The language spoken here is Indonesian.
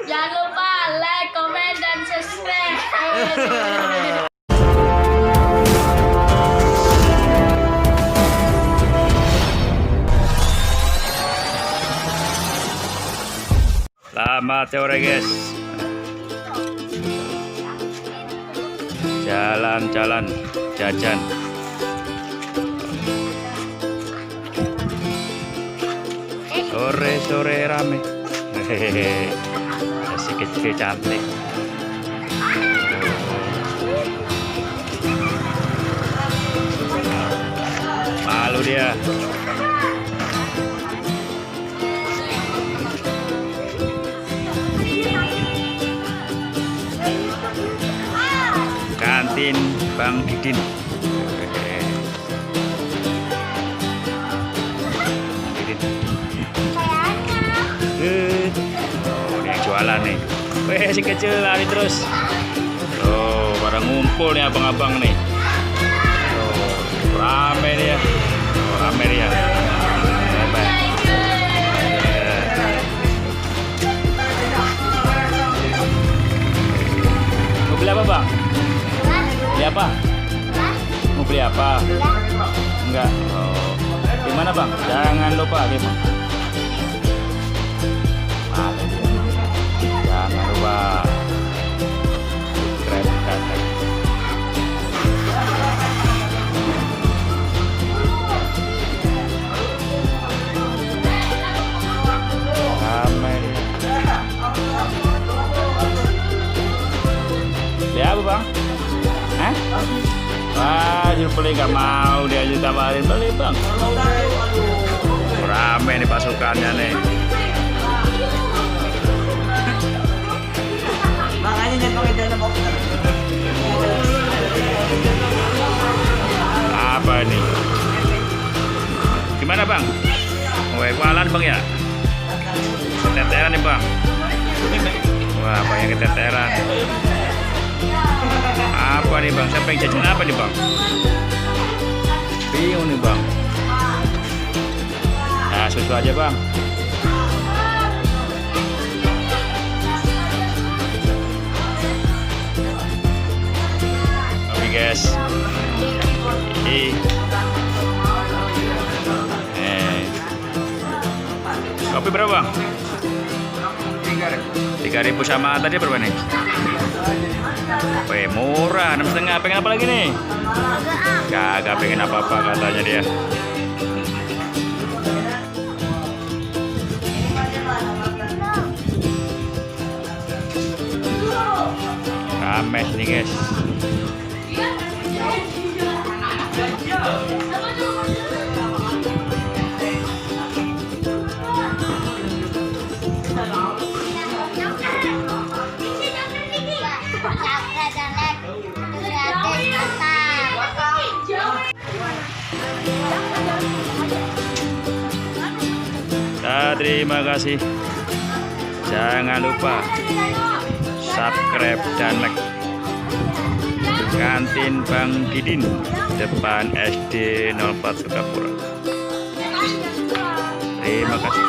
Jangan lupa like, komen, dan subscribe. Selamat sore guys. Jalan-jalan, jajan. Sore-sore rame. Hehehe. Si kecil cantik. Malu dia. Kantin Bang Didin. Oh, dia yang jualan nih. Weh, si kecil lari terus. Oh, pada ngumpul nih abang-abang nih. Oh, rame nih ya. Oh, rame nih ya. Mau beli apa, Bang? Beli apa? Mau beli apa? Enggak. Oh. Gimana, Bang? Jangan lupa gitu. Jangan lupa subscribe dan like. Ramai. Beli apa, Bang? Hah? Wah, beli nggak mau, dia aja tawarin beli, Bang. Rame nih pasukannya nih. Makanya jangan pakai dalam boxer. Apa ini? Gimana, Bang? Wah, kualan, Bang ya? Keteteran nih, Bang. Wah, apa yang keteteran? Apa nih, Bang? Siapa yang jajan apa nih, Bang? Bingung nih, Bang. Nah, susu aja, Bang. Oke, guys. Kopi berapa, Bang? 3.000 sama tadi berapa nih? Weh, murah, 6,5. Pengen apa lagi nih? Kagak pengen apa-apa katanya dia. Rame nih, guys. Terima kasih. Jangan lupa subscribe dan like. Kantin Bang Didin, depan SD 04 Sukapura. Terima kasih.